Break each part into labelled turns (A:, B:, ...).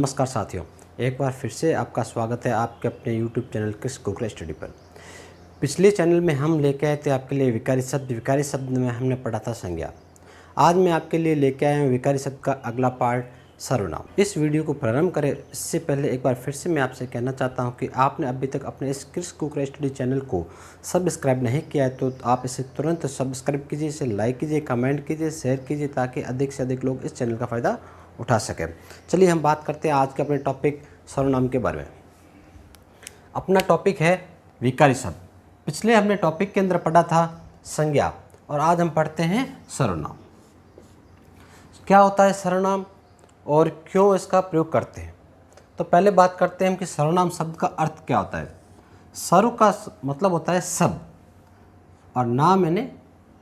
A: नमस्कार साथियों, एक बार फिर से आपका स्वागत है आपके अपने YouTube channel Chris Google study पर। पिछले चैनल में हम लेके आए थे आपके लिए विकारी शब्द में हमने पढ़ा था संज्ञा। आज मैं आपके लिए लेके आया हूँ विकारी शब्द का अगला पार्ट सर्वनाम। इस वीडियो को प्रारंभ करें इससे पहले एक बार फिर से मैं आपसे कहना चाहता हूँ कि आपने अभी तक अपने इस क्रिस गूगल स्टडी चैनल को सब्सक्राइब नहीं किया है तो आप इसे तुरंत सब्सक्राइब कीजिए, इसे लाइक कीजिए, कमेंट कीजिए, शेयर कीजिए ताकि अधिक से अधिक लोग इस चैनल का फ़ायदा उठा सकें। चलिए हम बात करते हैं आज के अपने टॉपिक सर्वनाम के बारे में। अपना टॉपिक है विकारी शब्द। पिछले हमने टॉपिक के अंदर पढ़ा था संज्ञा और आज हम पढ़ते हैं सर्वनाम। क्या होता है सर्वनाम और क्यों इसका प्रयोग करते हैं। तो पहले बात करते हैं हम कि सर्वनाम शब्द का अर्थ क्या होता है। सर्व का मतलब होता है सब और नाम मैंने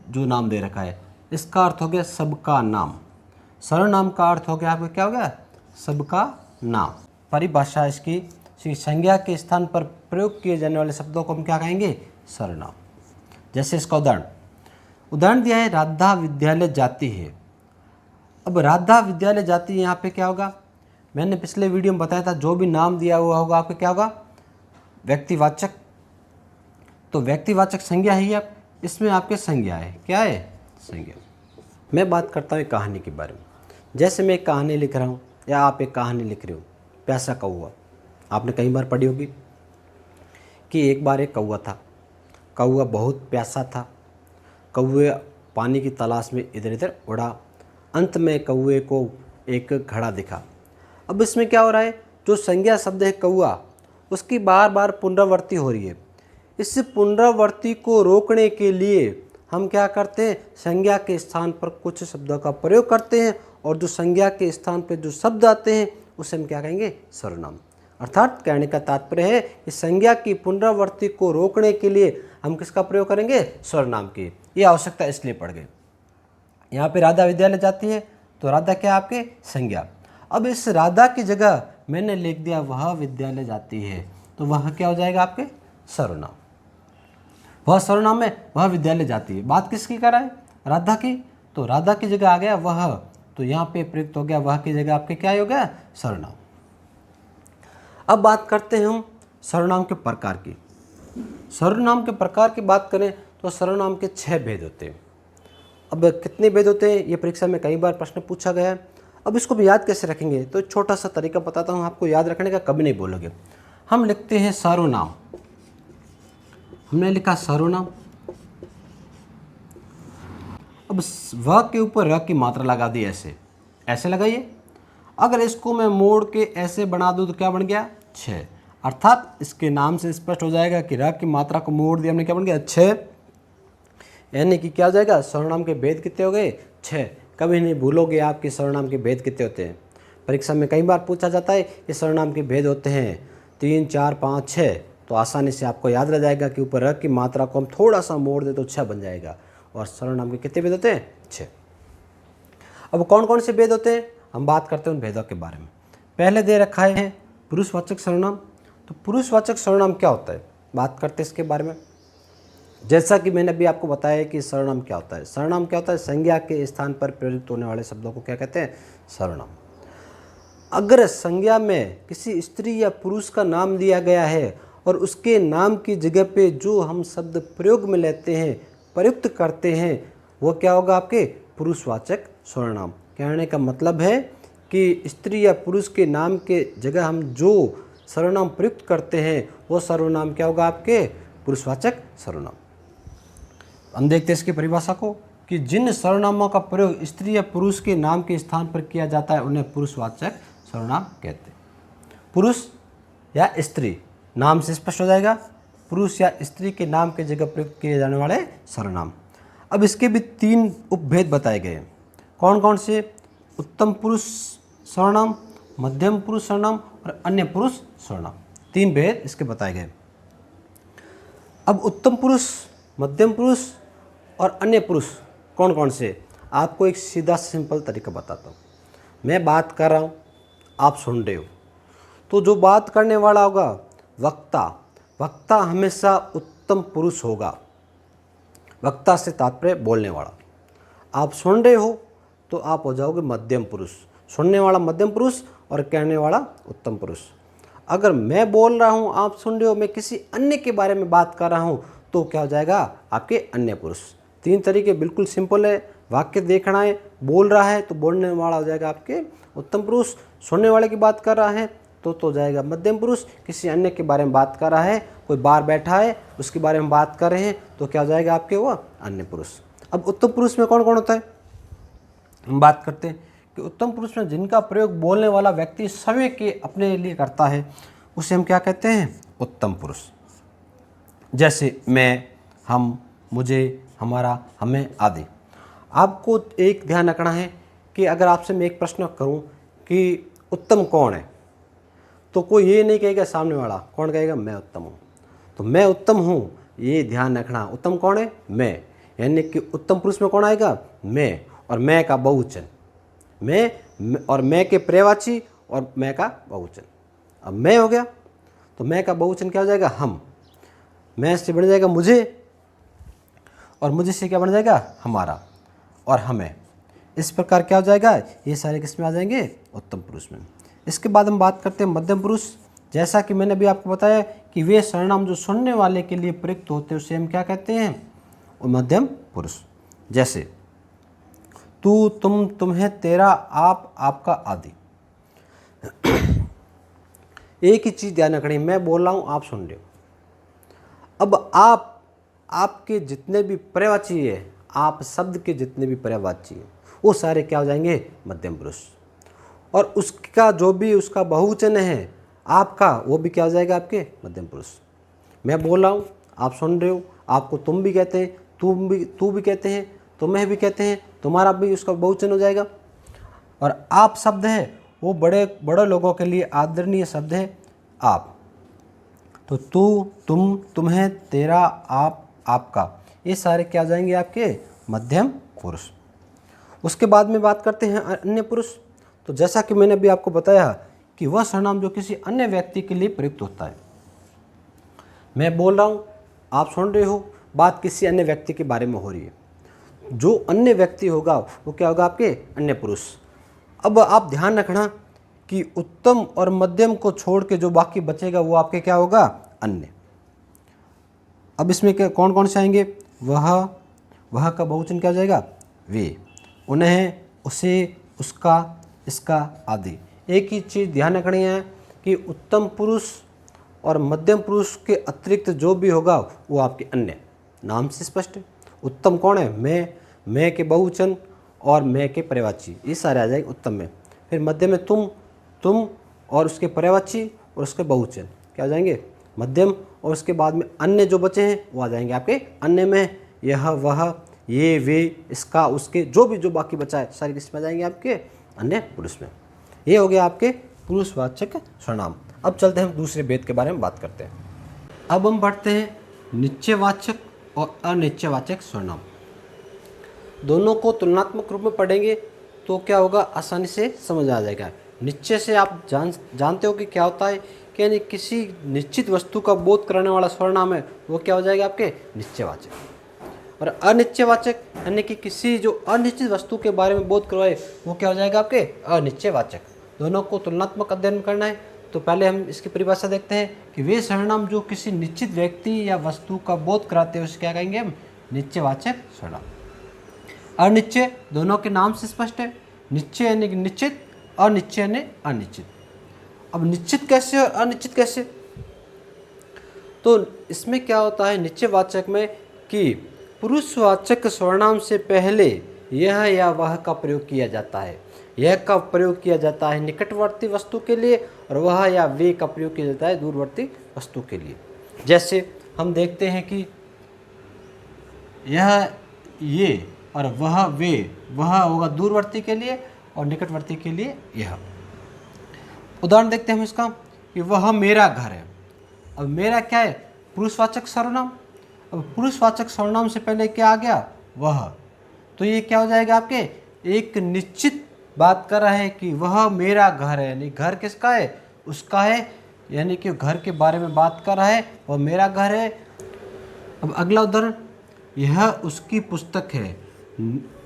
A: जो नाम दे रखा है, इसका अर्थ हो गया सबका नाम। सर्वनाम का अर्थ हो गया आपका क्या हो गया, सबका नाम। परिभाषा इसकी संज्ञा के स्थान पर प्रयोग किए जाने वाले शब्दों को हम क्या कहेंगे, सर्वनाम। जैसे इसका उदाहरण दिया है, राधा विद्यालय जाती है। अब राधा विद्यालय जाती है, यहाँ पे क्या होगा, मैंने पिछले वीडियो में बताया था जो भी नाम दिया हुआ होगा आपका क्या होगा, व्यक्तिवाचक। तो व्यक्तिवाचक संज्ञा है, अब इसमें आपके संज्ञा है, क्या है, संज्ञा। मैं बात करता हूँ कहानी के बारे में। जैसे मैं एक कहानी लिख रहा हूँ या आप एक कहानी लिख रहे हो, प्यासा कौवा। आपने कई बार पढ़ी होगी कि एक बार एक कौवा था। कौवा बहुत प्यासा था। कौवे पानी की तलाश में इधर इधर उड़ा। अंत में कौवे को एक घड़ा दिखा। अब इसमें क्या हो रहा है, जो संज्ञा शब्द है कौवा, उसकी बार बार पुनरावृत्ति हो रही है। इस पुनरावृत्ति को रोकने के लिए हम क्या करते हैं, संज्ञा के स्थान पर कुछ शब्दों का प्रयोग करते हैं और जो संज्ञा के स्थान पर जो शब्द आते हैं उसे हम क्या कहेंगे, सर्वनाम। अर्थात कहने का तात्पर्य है कि संज्ञा की पुनरावृत्ति को रोकने के लिए हम किसका प्रयोग करेंगे, सर्वनाम की। ये आवश्यकता इसलिए पड़ गई। यहाँ पे राधा विद्यालय जाती है तो राधा क्या आपके संज्ञा। अब इस राधा की जगह मैंने लिख दिया वह विद्यालय जाती है, तो वह क्या हो जाएगा आपके सर्वनाम। वह सर्वनाम में वह विद्यालय जाती है। बात किसकी कर रहा है, राधा की। तो राधा की जगह आ गया वह, तो यहाँ पे प्रयुक्त हो गया वह की जगह आपके क्या हो गया, सर्वनाम। अब बात करते हैं हम सर्वनाम के प्रकार की। सर्वनाम के प्रकार की बात करें तो सर्वनाम के 6 भेद होते हैं। अब कितने भेद होते हैं, ये परीक्षा में कई बार प्रश्न पूछा गया है। अब इसको भी याद कैसे रखेंगे, तो छोटा सा तरीका बताता हूँ आपको, याद रखने का कभी नहीं भूलोगे। हम लिखते हैं सर्वनाम, हमने लिखा सर्वनाम। अब व के ऊपर र की मात्रा लगा दी, ऐसे लगाइए। अगर इसको मैं मोड़ के ऐसे बना दूं तो क्या बन गया, 6। अर्थात इसके नाम से स्पष्ट हो जाएगा कि र की मात्रा को मोड़ दिया हमने, क्या बन गया, 6। यानी कि क्या हो जाएगा, सर्वनाम के भेद कितने हो गए, 6। कभी नहीं भूलोगे आप कि सर्वनाम के भेद कितने होते हैं। परीक्षा में कई बार पूछा जाता है कि सर्वनाम के भेद होते हैं 3, 4, 5, 6, तो आसानी से आपको याद रह जाएगा कि ऊपर र की मात्रा को हम थोड़ा सा मोड़ दे तो 6 बन जाएगा। और सर्वनाम के कितने भेद होते हैं, 6। अब कौन कौन से भेद होते हैं, हम बात करते हैं उन भेदों के बारे में। पहले दे रखा है पुरुषवाचक सर्वनाम। तो पुरुषवाचक सर्वनाम क्या होता है, बात करते हैं इसके बारे में। जैसा कि मैंने अभी आपको बताया कि सर्वनाम क्या होता है। सर्वनाम क्या होता है, संज्ञा के स्थान पर प्रयुक्त होने वाले शब्दों को क्या कहते हैं, सर्वनाम। अगर संज्ञा में किसी स्त्री या पुरुष का नाम दिया गया है और उसके नाम की जगह पे जो हम शब्द प्रयोग में लेते हैं, प्रयुक्त करते हैं, वो क्या होगा आपके पुरुषवाचक सर्वनाम। कहने का मतलब है कि स्त्री या पुरुष के नाम के जगह हम जो सर्वनाम प्रयुक्त करते हैं वो सर्वनाम क्या होगा आपके पुरुषवाचक सर्वनाम। हम देखते हैं इसकी परिभाषा को कि जिन सर्वनामों का प्रयोग स्त्री या पुरुष के नाम के स्थान पर किया जाता है उन्हें पुरुषवाचक सर्वनाम कहते हैं। पुरुष या स्त्री, नाम से स्पष्ट हो जाएगा, पुरुष या स्त्री के नाम के जगह प्रयुक्त किए जाने वाले सर्वनाम। अब इसके भी 3 उपभेद बताए गए हैं। कौन कौन से, उत्तम पुरुष सर्वनाम, मध्यम पुरुष सर्वनाम और अन्य पुरुष सर्वनाम। 3 भेद इसके बताए गए। अब उत्तम पुरुष, मध्यम पुरुष और अन्य पुरुष कौन कौन से, आपको एक सीधा सिंपल तरीका बताता हूँ। मैं बात कर रहा हूँ, आप सुन रहे हो, तो जो बात करने वाला होगा वक्ता, वक्ता हमेशा उत्तम पुरुष होगा। वक्ता से तात्पर्य बोलने वाला। आप सुन रहे हो तो आप हो जाओगे मध्यम पुरुष। सुनने वाला मध्यम पुरुष और कहने वाला उत्तम पुरुष। अगर मैं बोल रहा हूँ, आप सुन रहे हो, मैं किसी अन्य के बारे में बात कर रहा हूँ, तो क्या हो जाएगा आपके अन्य पुरुष। 3 तरीके बिल्कुल सिंपल है। वाक्य देखना है, बोल रहा है तो बोलने वाला हो जाएगा आपके उत्तम पुरुष, सुनने वाले की बात कर रहा है तो हो जाएगा मध्यम पुरुष, किसी अन्य के बारे में बात कर रहा है, कोई बाहर बैठा है उसके बारे में बात कर रहे हैं तो क्या हो जाएगा आपके वो अन्य पुरुष। अब उत्तम पुरुष में कौन कौन होता है, हम बात करते हैं कि उत्तम पुरुष में जिनका प्रयोग बोलने वाला व्यक्ति स्वयं के अपने लिए करता है उसे हम क्या कहते हैं, उत्तम पुरुष। जैसे मैं, हम, मुझे, हमारा, हमें आदि। आपको एक ध्यान रखना है कि अगर आपसे मैं एक प्रश्न करूं कि उत्तम कौन है, तो कोई ये नहीं कहेगा सामने वाला, कौन कहेगा, मैं उत्तम हूँ। तो मैं उत्तम हूँ, ये ध्यान रखना। उत्तम कौन है, मैं, यानी कि उत्तम पुरुष में कौन आएगा, मैं, और मैं का बहुवचन, मैं और मैं के पर्यायवाची और मैं का बहुवचन। अब मैं हो गया तो मैं का बहुवचन क्या हो जाएगा, हम। मैं से बन जाएगा मुझे, और मुझे से क्या बन जाएगा, हमारा और हमें। इस प्रकार क्या हो जाएगा, ये सारे किस में आ जाएंगे, उत्तम पुरुष में। इसके बाद हम बात करते हैं मध्यम पुरुष। जैसा कि मैंने अभी आपको बताया कि वे सर्वनाम जो सुनने वाले के लिए प्रयुक्त होते हैं उसे हम क्या कहते हैं, वो मध्यम पुरुष। जैसे तू, तुम, तुम्हें, तेरा, आप, आपका आदि। एक ही चीज़ ध्यान रखनी, मैं बोल रहा हूँ, आप सुन रहे हो। अब आप, आपके जितने भी पर्यायवाची है, आप शब्द के जितने भी पर्यायवाची है वो सारे क्या हो जाएंगे, मध्यम पुरुष। और उसका जो भी उसका बहुवचन है आपका, वो भी क्या हो जाएगा आपके मध्यम पुरुष। मैं बोल रहा हूँ, आप सुन रहे हो, आपको तुम भी कहते हैं, तू भी कहते हैं, तुम्हें भी कहते हैं, तुम्हारा भी उसका बहुवचन हो जाएगा। और आप शब्द है वो बड़े लोगों के लिए आदरणीय शब्द है आप। तो तू, तुम, तुम्हें, तेरा, आप, आपका, ये सारे क्या हो जाएंगे आपके मध्यम पुरुष। उसके बाद में बात करते हैं अन्य पुरुष। तो जैसा कि मैंने अभी आपको बताया कि वह सर्वनाम जो किसी अन्य व्यक्ति के लिए प्रयुक्त होता है। मैं बोल रहा हूँ, आप सुन रहे हो, बात किसी अन्य व्यक्ति के बारे में हो रही है। जो अन्य व्यक्ति होगा वो क्या होगा आपके अन्य पुरुष। अब आप ध्यान रखना कि उत्तम और मध्यम को छोड़ के जो बाकी बचेगा वो आपके क्या होगा, अन्य। अब इसमें क्या कौन कौन से आएंगे, वह का बहुवचन क्या हो जाएगा, वे, उन्हें, उसे, उसका, इसका आदि। एक ही चीज़ ध्यान रखनी है कि उत्तम पुरुष और मध्यम पुरुष के अतिरिक्त जो भी होगा वो आपके अन्य। नाम से स्पष्ट है। उत्तम कौन है, मैं के बहुवचन और मैं के पर्यायवाची, ये सारे आ जाएंगे उत्तम में। फिर मध्य में तुम और उसके पर्यायवाची और उसके बहुवचन क्या आ जाएंगे मध्यम। और उसके बाद में अन्य जो बचे हैं वो आ जाएंगे आपके अन्य में। यह, वह, ये, वे, इसका, उसके, जो बाकी बचा है सारे किस में आ जाएंगे आपके अन्य पुरुष में। ये हो गया आपके पुरुषवाचक सर्वनाम। अब चलते हैं हम दूसरे भेद के बारे में बात करते हैं। अब हम बढ़ते हैं निश्चयवाचक और अनिश्चयवाचक सर्वनाम। दोनों को तुलनात्मक रूप में पढ़ेंगे तो क्या होगा, आसानी से समझ आ जाएगा। निश्चय से आप जानते हो कि क्या होता है, कि यानी किसी निश्चित वस्तु का बोध कराने वाला सर्वनाम है वो क्या हो जाएगा आपके निश्चयवाचक। और अनिश्चयवाचक यानी कि किसी जो अनिश्चित वस्तु के बारे में बोध करवाए वो क्या हो जाएगा आपके अनिश्चयवाचक। दोनों को तुलनात्मक अध्ययन करना है तो पहले हम इसकी परिभाषा देखते हैं कि वे सर्वनाम जो किसी निश्चित व्यक्ति या वस्तु का बोध कराते हैं उसे क्या कहेंगे हम, निश्चयवाचक सर्वनाम। अनिश्चय दोनों के नाम से स्पष्ट है, निश्चय यानी कि निश्चित, अनिश्चय यानी अनिश्चित। अब निश्चित कैसे और अनिश्चित कैसे, तो इसमें क्या होता है निश्चयवाचक में कि पुरुषवाचक सर्वनाम से पहले यह या वह का प्रयोग किया जाता है। यह का प्रयोग किया जाता है निकटवर्ती वस्तु के लिए और वह या वे का प्रयोग किया जाता है दूरवर्ती वस्तु के लिए। जैसे हम देखते हैं कि यह, ये और वह, वे, वह होगा दूरवर्ती के लिए और निकटवर्ती के लिए यह। उदाहरण देखते हैं हम इसका कि वह मेरा घर है। अब मेरा क्या है, पुरुषवाचक सर्वनाम। अब पुरुषवाचक सर्वनाम से पहले क्या आ गया, वह, तो ये क्या हो जाएगा आपके, एक निश्चित बात कर रहा है कि वह मेरा घर है, यानी घर किसका है, उसका है, यानी कि घर के बारे में बात कर रहा है, वह मेरा घर है। अब अगला उदाहरण, यह उसकी पुस्तक है।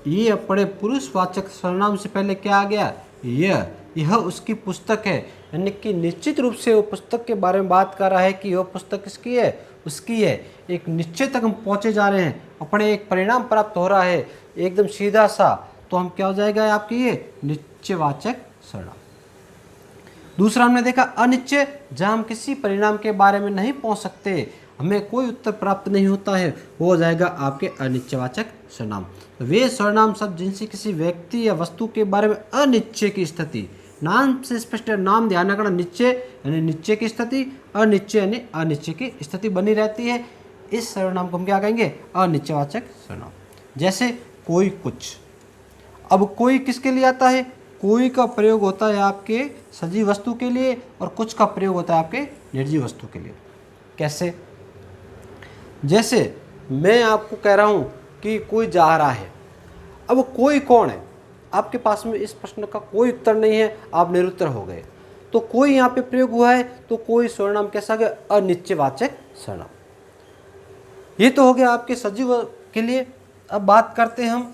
A: ये अपने पुरुषवाचक सर्वनाम से पहले क्या आ गया, यह, यह उसकी पुस्तक है, यानी कि निश्चित रूप से वो पुस्तक के बारे में बात कर रहा है कि वह पुस्तक किसकी है, उसकी है। एक निश्चय तक हम पहुँचे जा रहे हैं, अपने एक परिणाम प्राप्त हो रहा है एकदम सीधा सा, तो हम क्या हो जाएगा आपकी ये निश्चयवाचक सर्वनाम। दूसरा हमने देखा अनिश्चय, जहाँ हम किसी परिणाम के बारे में नहीं पहुँच सकते, हमें कोई उत्तर प्राप्त नहीं होता है, वो हो जाएगा आपके अनिश्चयवाचक सर्वनाम। तो वे सर्वनाम शब्द जिनसे किसी व्यक्ति या वस्तु के बारे में अनिश्चय की स्थिति, नाम से स्पष्ट नाम ध्यान रखना, निश्चय यानी निश्चय की स्थिति, अनिश्चय यानी अनिश्चय की स्थिति बनी रहती है, इस सर्वनाम को हम क्या कहेंगे, अनिश्चयवाचक सर्वनाम। जैसे कोई कुछ, अब कोई किसके लिए आता है, कोई का प्रयोग होता है आपके सजीव वस्तु के लिए और कुछ का प्रयोग होता है आपके निर्जीव वस्तु के लिए। कैसे, जैसे मैं आपको कह रहा हूँ कि कोई जा रहा है, अब कोई कौन है, आपके पास में इस प्रश्न का कोई उत्तर नहीं है, आप निरुत्तर हो गए, तो कोई यहाँ पे प्रयोग हुआ है, तो कोई सर्वनाम कैसा गया, अनिश्चयवाचक सर्वनाम। ये तो हो गया आपके सजीव के लिए। अब बात करते हैं हम,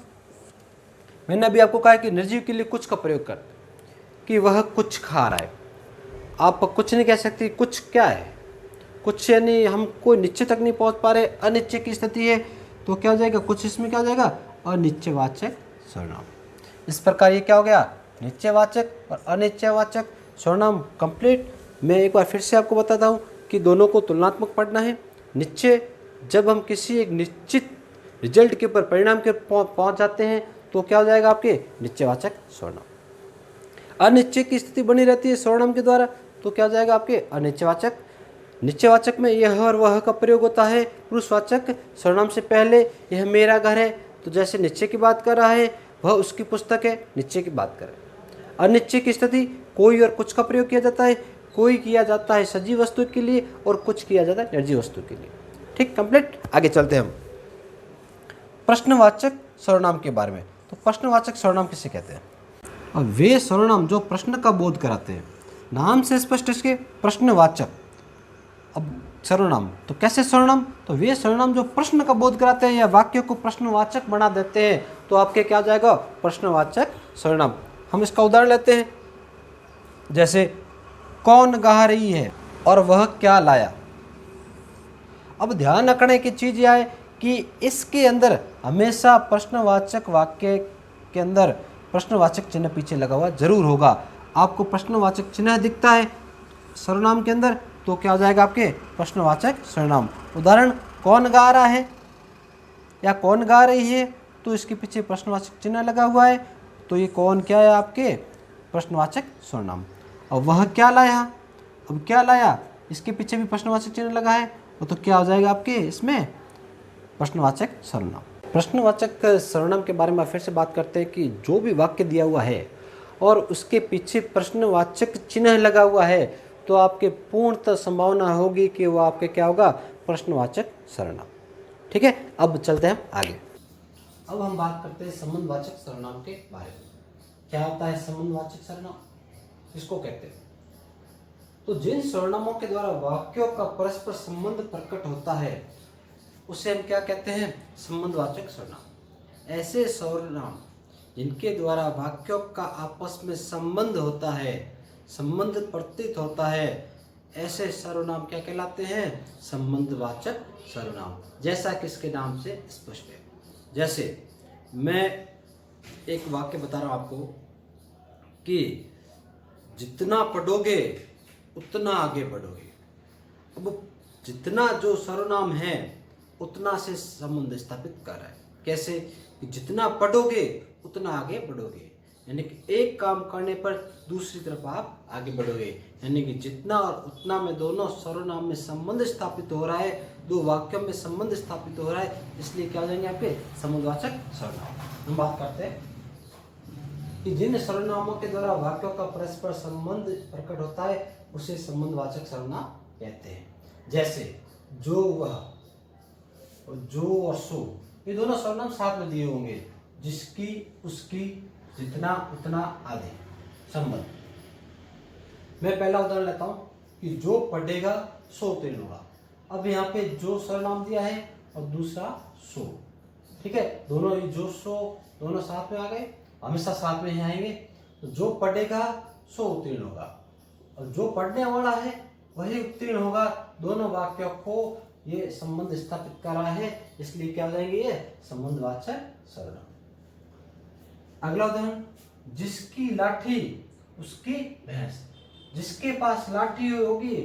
A: मैंने अभी आपको कहा कि निर्जीव के लिए कुछ का प्रयोग करते कि वह कुछ खा रहा है, आप कुछ नहीं कह सकते, कुछ क्या है, कुछ यानी हम कोई निश्चय तक नहीं पहुंच पा रहे, अनिश्चय की स्थिति है, तो क्या हो जाएगा, कुछ इसमें क्या हो जाएगा, अनिश्चयवाचक सर्वनाम। इस प्रकार ये क्या हो गया, निश्चयवाचक और अनिश्चयवाचक सर्वनाम कंप्लीट। मैं एक बार फिर से आपको बताता हूँ कि दोनों को तुलनात्मक पढ़ना है। निश्चय, जब हम किसी एक निश्चित रिजल्ट के ऊपर, परिणाम के पहुँच जाते हैं, तो क्या हो जाएगा आपके निश्चयवाचक सर्वनाम। अनिश्चय की स्थिति बनी रहती है सर्वनाम के द्वारा, तो क्या हो जाएगा आपके अनिश्चयवाचक। निश्चयवाचक में यह और वह का प्रयोग होता है पुरुषवाचक सर्वनाम से पहले, यह मेरा घर है, तो जैसे निश्चय की बात कर रहा है, वह उसकी पुस्तक है, निश्चय की बात कर रहा है। अनिश्चय की स्थिति कोई और कुछ का प्रयोग किया जाता है, कोई किया जाता है सजीव वस्तु के लिए और कुछ किया जाता है निर्जीव वस्तु के लिए। ठीक, कंप्लीट। आगे चलते हैं हम प्रश्नवाचक सर्वनाम के बारे में। तो प्रश्नवाचक सर्वनाम किसे कहते हैं, और वे सर्वनाम जो प्रश्न का बोध कराते हैं, नाम से स्पष्ट इसके प्रश्नवाचक। अब सर्वनाम तो कैसे सर्वनाम, तो वे सर्वनाम जो प्रश्न का बोध कराते हैं या वाक्य को प्रश्नवाचक बना देते हैं, तो आपके क्या जाएगा, प्रश्नवाचक सर्वनाम। हम इसका उदाहरण लेते हैं, जैसे कौन गा रही है और वह क्या लाया। अब ध्यान रखने की चीज़ यह है कि इसके अंदर हमेशा प्रश्नवाचक वाक्य के अंदर प्रश्नवाचक चिन्ह पीछे लगा हुआ जरूर होगा। आपको प्रश्नवाचक चिन्ह दिखता है सर्वनाम के अंदर, तो क्या हो जाएगा आपके प्रश्नवाचक सर्वनाम। उदाहरण, कौन गा रहा है या कौन गा रही है, तो इसके पीछे प्रश्नवाचक चिन्ह लगा हुआ है, तो ये कौन क्या है आपके प्रश्नवाचक सर्वनाम। और वह क्या लाया, अब क्या लाया, इसके पीछे भी प्रश्नवाचक चिन्ह लगा है, तो क्या हो जाएगा आपके इसमें प्रश्नवाचक सर्वनाम। प्रश्नवाचक सर्वनाम के बारे में फिर से बात करते हैं कि जो भी वाक्य दिया हुआ है और उसके पीछे प्रश्नवाचक चिन्ह लगा हुआ है, तो आपके पूर्णतः संभावना होगी कि वो आपके क्या होगा, प्रश्नवाचक सर्वनाम। ठीक है, अब चलते हैं आगे। अब हम बात करते हैं संबंधवाचक सर्वनाम के बारे में। क्या होता है संबंधवाचक सर्वनाम, किसको कहते हैं, तो जिन सर्वनामों के द्वारा वाक्यों का परस्पर संबंध प्रकट होता है, उसे हम क्या कहते हैं, संबंधवाचक सर्वनाम। ऐसे सर्वनाम जिनके द्वारा वाक्यों का आपस में संबंध होता है, संबंध प्रतीत होता है, ऐसे सर्वनाम क्या कहलाते हैं, संबंधवाचक सर्वनाम। जैसा कि इसके नाम से स्पष्ट है। जैसे मैं एक वाक्य बता रहा हूं आपको कि जितना पढ़ोगे उतना आगे बढ़ोगे। अब जितना जो सर्वनाम है उतना से संबंध स्थापित कर रहा है। कैसे, कि जितना पढ़ोगे उतना आगे बढ़ोगे, यानी कि एक काम करने पर दूसरी तरफ आप आगे बढ़ोगे, यानी कि जितना और उतना में दोनों सर्वनाम में संबंध स्थापित हो रहा है, दो वाक्यों में संबंध स्थापित हो रहा है, इसलिए क्या हो जाएंगे आपके संबंधवाचक सर्वनाम। हम बात करते हैं कि जिन सर्वनामों के द्वारा वाक्यों का परस्पर संबंध प्रकट होता है, उसे संबंधवाचक सर्वनाम कहते हैं। जैसे जो, वह, जो और सो, ये दोनों सर्वनाम साथ में दिए होंगे, जिसकी, उसकी, जितना, उतना आदि संबंध। मैं पहला उदाहरण लेता हूं कि जो पढ़ेगा सो उत्तीर्ण होगा। अब यहाँ पे जो सर्वनाम दिया है और दूसरा सो, ठीक है, दोनों ही जो सो दोनों साथ में आ गए, हमेशा साथ में ही आएंगे। तो जो पढ़ेगा सो उत्तीर्ण होगा, और जो पढ़ने वाला है वही उत्तीर्ण होगा। दोनों वाक्यों को ये संबंध स्थापित कर रहा है, इसलिए क्या हो जाएंगे ये संबंधवाचक सर्वनाम। अगला उदाहरण, जिसकी लाठी उसकी भैंस। जिसके पास लाठी होगी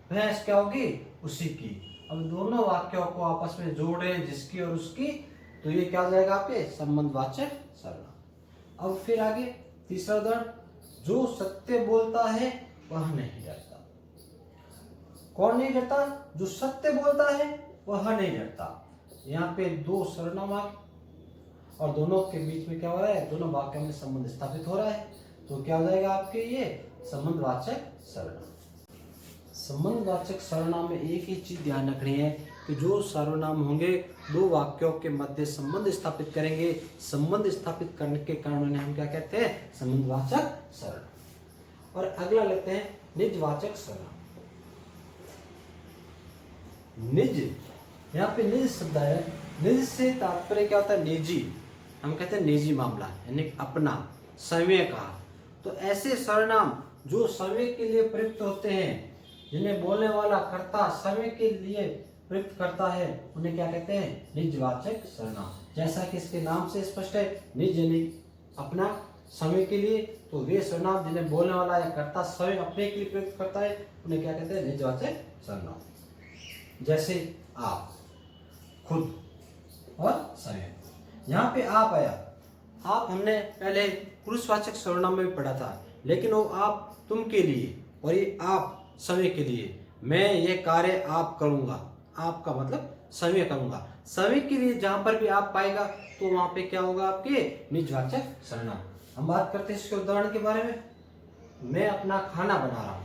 A: भैंस क्या होगी उसी की। अब दोनों वाक्यों को आपस में जोड़े, जिसकी और उसकी, तो ये क्या हो जाएगा आपके संबंधवाचक सर्वनाम। अब फिर आगे तीसरा उदाहरण, जो सत्य बोलता है वह नहीं डरता। कौन नहीं डरता? जो सत्य बोलता है वह नहीं डरता। यहाँ पे दो सर्वनाम आ गए और दोनों के बीच में क्या हो रहा है, दोनों वाक्यों में संबंध स्थापित हो रहा है, तो क्या हो जाएगा आपके ये संबंधवाचक सर्वनाम। संबंधवाचक सर्वनाम में एक ही चीज ध्यान रखनी है कि जो सर्वनाम होंगे दो वाक्यों के मध्य संबंध स्थापित करेंगे। संबंध स्थापित करने के कारण उन्हें हम क्या कहते हैं, संबंधवाचक सर्वनाम। और अगला लेते हैं निजवाचक सर्वनाम। निज, यहाँ पे निज शब्द है। निज से तात्पर्य क्या होता है, निजी। हम कहते हैं निजी मामला, यानी अपना, स्वयं का। तो ऐसे सर्वनाम जो स्वयं के लिए प्रयुक्त होते हैं, जिन्हें बोलने वाला कर्ता स्वयं के लिए प्रयुक्त करता है, उन्हें क्या कहते हैं, निजवाचक सर्वनाम। जैसा कि इसके नाम से स्पष्ट है, निज यानी अपना, स्वयं के लिए, तो वे सर्वनाम जिन्हें बोलने वाला या कर्ता स्वयं अपने के लिए प्रयुक्त करता है, उन्हें क्या कहते हैं, निजवाचक सर्वनाम। जैसे आप, खुद और स्वयं। यहाँ पे आप आया, आप हमने पहले पुरुषवाचक सर्वनाम में भी पढ़ा था, लेकिन वो आप तुम के लिए और ये आप स्वयं के लिए। मैं ये कार्य आप करूंगा, आपका मतलब स्वयं करूंगा। स्वयं के लिए जहां पर भी आप पाएगा तो वहां पे क्या होगा आपके निजवाचक सर्वनाम। हम बात करते हैं इसके उदाहरण के बारे में। मैं अपना खाना बना रहा हूं।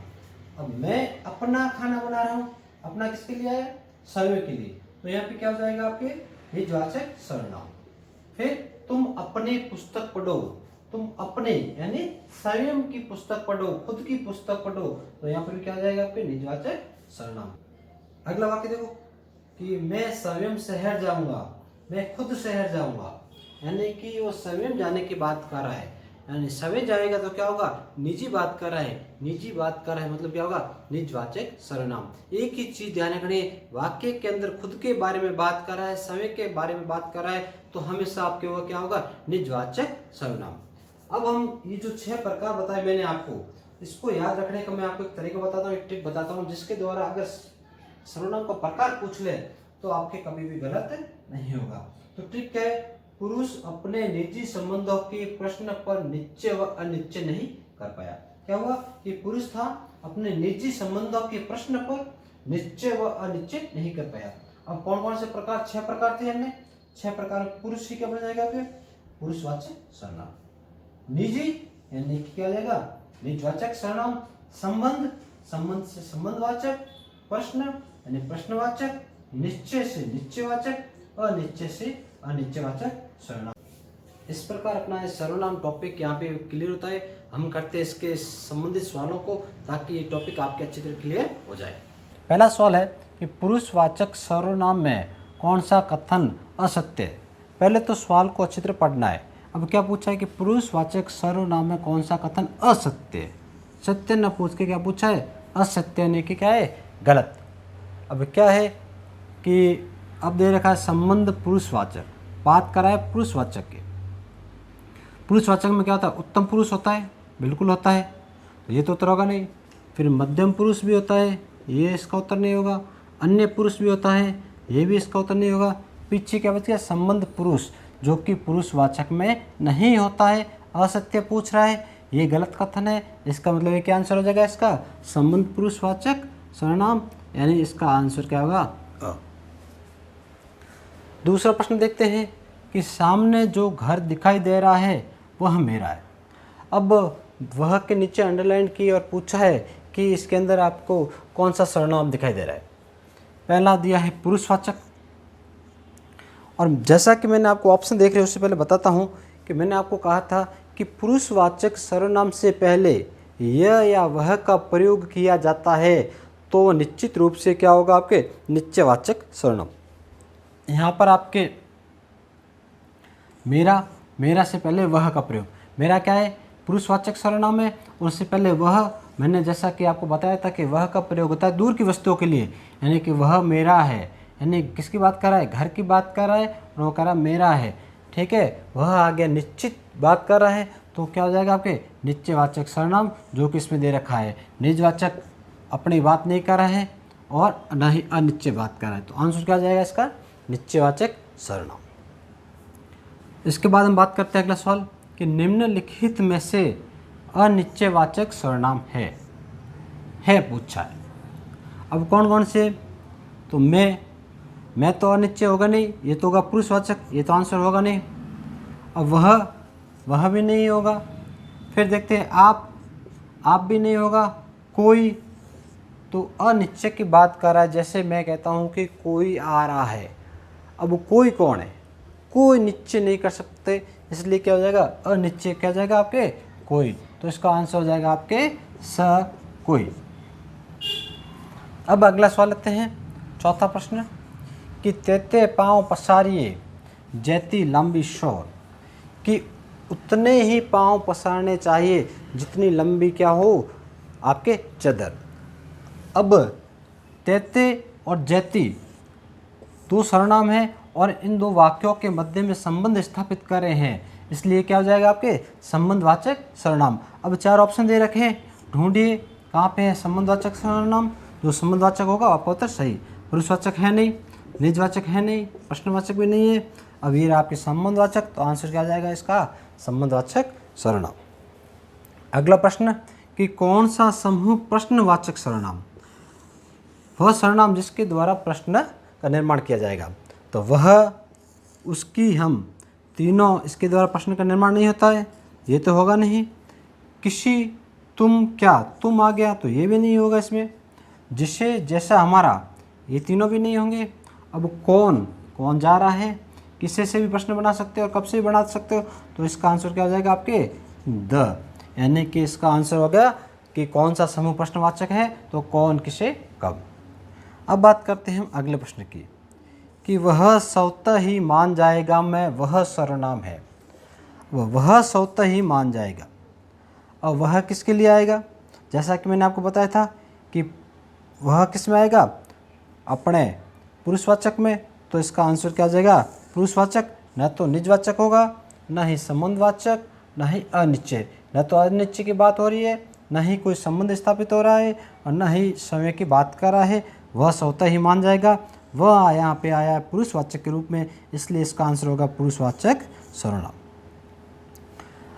A: अब मैं अपना खाना बना रहा हूं, अपना किसके लिए आया, स्वयं के लिए, तो यहाँ पे क्या हो जाएगा आपके निजवाचक सर्वनाम। फिर तुम अपनी पुस्तक पढ़ो, तुम अपने यानी स्वयं की पुस्तक पढ़ो, खुद की पुस्तक पढ़ो, तो यहाँ पर क्या आ जाएगा आपके निजवाचक सर्वनाम। अगला वाक्य देखो कि मैं स्वयं शहर जाऊंगा, मैं खुद शहर जाऊंगा, यानी कि वो स्वयं जाने की बात कर रहा है, यानी स्वयं जाएगा तो क्या होगा, निजी बात कर रहा है। निजी बात कर रहा है मतलब क्या होगा, निजवाचक सर्वनाम। एक ही चीज ध्यान रखनी है, वाक्य के अंदर खुद के बारे में बात कर रहा है, स्वयं के बारे में बात कर रहा है, तो हमेशा आपके होगा क्या होगा, निजवाचक सर्वनाम। अब हम ये जो 6 प्रकार बताए मैंने आपको, इसको याद रखने का मैं आपको एक तरीका बताता हूँ, एक टिप बताता हूँ, जिसके द्वारा अगर सर्वनाम का प्रकार पूछ ले तो आपके कभी भी गलत नहीं होगा। तो ट्रिक क्या है, पुरुष अपने निजी संबंधों के प्रश्न पर निश्चय व अनिश्चय नहीं कर पाया। क्या हुआ कि पुरुष था, अपने निजी संबंधों के प्रश्न पर निश्चय व अनिश्चय नहीं कर पाया। अब कौन कौन से प्रकार, 6 प्रकार थे हमने, 6 प्रकार पुरुष ही क्या बन जाएगा फिर, पुरुषवाचक सर्वनाम। निजी यानी क्या हो जाएगा, निजवाचक सर्वनाम। संबंध, संबंध से संबंधवाचक। प्रश्न यानी प्रश्नवाचक। निश्चय से निश्चयवाचक, अनिश्चय से अनिश्चयवाचक सर्वनाम। इस प्रकार अपना ये सर्वनाम टॉपिक यहाँ पे क्लियर होता है। हम करते हैं इसके संबंधित सवालों को, ताकि ये टॉपिक आपके अच्छी तरह क्लियर हो जाए। पहला सवाल है कि पुरुषवाचक सर्वनाम में कौन सा कथन असत्य है। पहले तो सवाल को अच्छी तरह पढ़ना है। अब क्या पूछा है कि पुरुषवाचक सर्वनाम में कौन सा कथन असत्य है। सत्य न पूछ के क्या पूछा है, असत्य यानी कि क्या है, गलत। अब क्या है कि अब दे रखा है संबंध पुरुषवाचक, बात करा है पुरुषवाचक की। पुरुषवाचक में क्या होता है, उत्तम पुरुष होता है, बिल्कुल होता है, तो ये तो उत्तर होगा नहीं। फिर मध्यम पुरुष भी होता है, ये इसका उत्तर नहीं होगा। अन्य पुरुष भी होता है, ये भी इसका उत्तर नहीं होगा। पीछे क्या बच गया, संबंध पुरुष, जो कि पुरुषवाचक में नहीं होता है, असत्य पूछ रहा है, ये गलत कथन है। इसका मतलब ये क्या आंसर हो जाएगा इसका, संबंध पुरुषवाचक सर्वनाम, यानी इसका आंसर क्या होगा, अ। दूसरा प्रश्न देखते हैं कि सामने जो घर दिखाई दे रहा है वह मेरा है। अब वह के नीचे अंडरलाइन की और पूछा है कि इसके अंदर आपको कौन सा सर्वनाम दिखाई दे रहा है। पहला दिया है पुरुषवाचक, और जैसा कि मैंने आपको ऑप्शन देख रहे हो उससे पहले बताता हूँ कि मैंने आपको कहा था कि पुरुषवाचक सर्वनाम से पहले यह या वह का प्रयोग किया जाता है तो निश्चित रूप से क्या होगा, आपके निश्चयवाचक सर्वनाम। यहाँ पर आपके मेरा से पहले वह का प्रयोग, मेरा क्या है, पुरुषवाचक सर्वनाम है, उससे पहले वह, मैंने जैसा कि आपको बताया था कि वह का प्रयोग होता है दूर की वस्तुओं के लिए, यानी कि वह मेरा है, यानी किसकी बात कर रहा है, घर की बात कर रहा है और वो कह रहा है मेरा है। ठीक है, वह आ गया निश्चित बात कर रहा है, तो क्या हो जाएगा आपके निश्चयवाचक सर्वनाम, जो कि इसमें दे रखा है। निजवाचक अपनी बात नहीं कर रहा है और न ही अनिश्चय बात कर रहा है, तो आंसर क्या हो जाएगा इसका, निश्चयवाचक सर्वनाम। इसके बाद हम बात करते हैं अगला सवाल कि निम्नलिखित में से अनिश्चयवाचक सर्वनाम है पूछा है। अब कौन कौन से, तो मैं तो अनिश्चय होगा नहीं, ये तो होगा पुरुषवाचक, ये तो आंसर होगा नहीं। अब वह भी नहीं होगा। फिर देखते हैं आप भी नहीं होगा। कोई, तो अनिश्चय की बात कर रहा है, जैसे मैं कहता हूँ कि कोई आ रहा है। अब कोई कौन है, कोई निश्चय नहीं कर सकते, इसलिए क्या हो जाएगा अनिश्चय, क्या हो जाएगा आपके कोई, तो इसका आंसर हो जाएगा आपके स कोई। अब अगला सवाल लेते हैं, चौथा प्रश्न कि तेते पाँव पसारिए जैती लंबी शोर, कि उतने ही पाँव पसारने चाहिए जितनी लंबी क्या हो आपके चदर। अब तेते और जैती दो सर्वनाम है और इन दो वाक्यों के मध्य में संबंध स्थापित कर रहे हैं, इसलिए क्या हो जाएगा आपके संबंधवाचक सर्वनाम। अब 4 ऑप्शन दे रखे हैं, ढूंढिए कहाँ पे है संबंधवाचक सर्वनाम। जो संबंधवाचक होगा आपका उत्तर सही। पुरुषवाचक है नहीं, निजवाचक है नहीं, प्रश्नवाचक भी नहीं है। अब ये आपके संबंधवाचक, तो आंसर क्या आ जाएगा इसका संबंधवाचक सर्वनाम। अगला प्रश्न कि कौन सा समूह प्रश्नवाचक सर्वनाम, वह सर्वनाम जिसके द्वारा प्रश्न का निर्माण किया जाएगा। तो वह, उसकी, हम तीनों, इसके द्वारा प्रश्न का निर्माण नहीं होता है, ये तो होगा नहीं। किसी, तुम, क्या, तुम आ गया, तो ये भी नहीं होगा इसमें। जिसे, जैसा, हमारा, ये तीनों भी नहीं होंगे। अब कौन जा रहा है, किससे से भी प्रश्न बना सकते हो और कब से भी बना सकते हो, तो इसका आंसर क्या हो जाएगा आपके द, यानी कि इसका आंसर हो गया कि कौन सा समूह प्रश्नवाचक है, तो कौन, किसे, कब। अब बात करते हैं हम अगले प्रश्न की कि वह स्वतः ही मान जाएगा मैं, वह सर्वनाम है। वह स्वतः ही मान जाएगा, और वह किसके लिए आएगा, जैसा कि मैंने आपको बताया था कि वह किस में आएगा, अपने पुरुषवाचक में, तो इसका आंसर क्या आ जाएगा पुरुषवाचक। न तो निजवाचक होगा, न ही संबंधवाचक, न ही अनिश्चय। न तो अनिश्चय की बात हो रही है, न ही कोई संबंध स्थापित हो रहा है, और न ही समय की बात कर रहा है। वह स्वतः ही मान जाएगा, वह यहाँ पे आया है पुरुषवाचक के रूप में, इसलिए इसका आंसर होगा पुरुषवाचक सर्वनाम।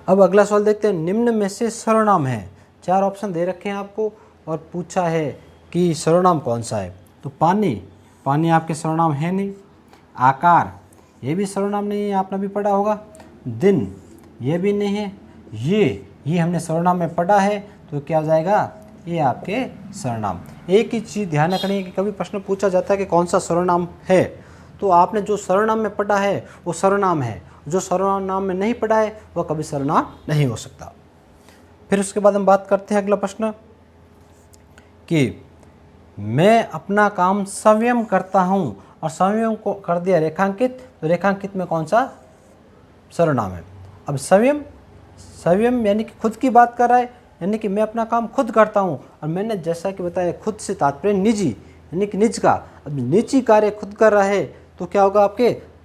A: अब अगला सवाल देखते हैं, निम्न में से सर्वनाम है, 4 ऑप्शन दे रखे हैं आपको और पूछा है कि सर्वनाम कौन सा है। तो पानी आपके सर्वनाम है नहीं। आकार, ये भी सर्वनाम नहीं है, आपने भी पढ़ा होगा। दिन, ये भी नहीं है। ये हमने सर्वनाम में पढ़ा है, तो क्या हो जाएगा, ये आपके सर्वनाम। एक ही चीज़ ध्यान रखनी है कि कभी प्रश्न पूछा जाता है कि कौन सा सर्वनाम है, तो आपने जो सर्वनाम में पढ़ा है वो सर्वनाम है, जो सर्वनाम में नहीं पढ़ा है वह कभी सर्वनाम नहीं हो सकता। फिर उसके बाद हम बात करते हैं अगला प्रश्न कि मैं अपना काम स्वयं करता हूँ, और स्वयं को कर दिया रेखांकित, तो रेखांकित में कौन सा सर्वनाम है। अब स्वयं यानी कि खुद की बात कर रहा है, यानी कि मैं अपना काम खुद करता हूँ, और मैंने जैसा कि बताया खुद से तात्पर्य निजी, यानी कि निज का। अब निजी कार्य खुद कर रहा है, तो क्या होगा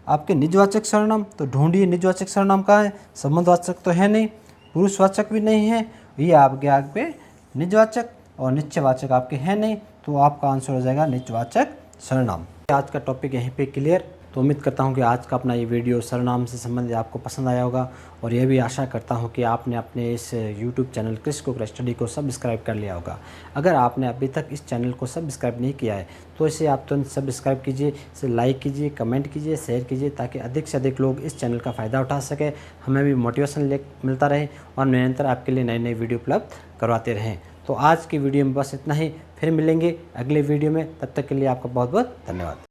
A: आपके निजवाचक सर्वनाम। तो ढूंढिए निजवाचक सर्वनाम कहाँ है, संबंधवाचक तो है नहीं, पुरुषवाचक भी नहीं है, ये आपके आगे निजवाचक, और निश्चयवाचक आपके हैं नहीं, तो आपका आंसर हो जाएगा निजवाचक सर्वनाम। आज का टॉपिक यहीं पे क्लियर। तो उम्मीद करता हूँ कि आज का अपना ये वीडियो सर्वनाम से संबंधित आपको पसंद आया होगा, और यह भी आशा करता हूँ कि आपने अपने इस YouTube चैनल क्रिस कुकरेल स्टडी को सब्सक्राइब कर लिया होगा। अगर आपने अभी तक इस चैनल को सब्सक्राइब नहीं किया है, तो इसे आप तुरंत सब्सक्राइब कीजिए, इसे लाइक कीजिए, कमेंट कीजिए, शेयर कीजिए, ताकि अधिक से अधिक लोग इस चैनल का फ़ायदा उठा सके, हमें भी मोटिवेशन मिलता रहे, और निरंतर आपके लिए नई वीडियो उपलब्ध करवाते रहें। तो आज की वीडियो में बस इतना ही, फिर मिलेंगे अगले वीडियो में, तब तक के लिए आपका बहुत बहुत धन्यवाद।